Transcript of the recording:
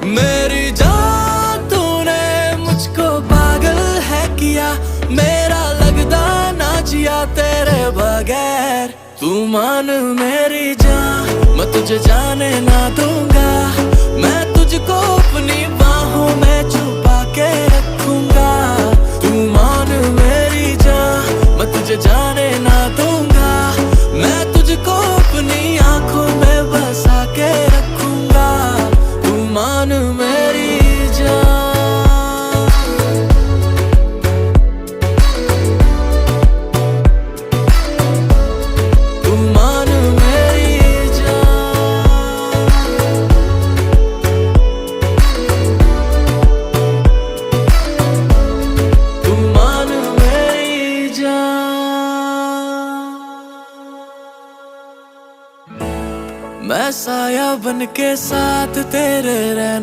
मेरी जान तूने मुझको पागल है किया, मेरा लगदा ना जिया तेरे बगैर। तू मान मेरी जान, मैं तुझे जाने ना दूंगा, मैं तुझको अपनी बाहों में छुपा के रखूंगा। तू मान मेरी जान, मैं तुझे जाने ना दूंगा, मैं तुझको अपनी आंखों में बसा के रखूंगा। तू मान मेरी जान, तू मान मेरी जान, तू मान मेरी जान। मैं साया बन के साथ तेरे रहना।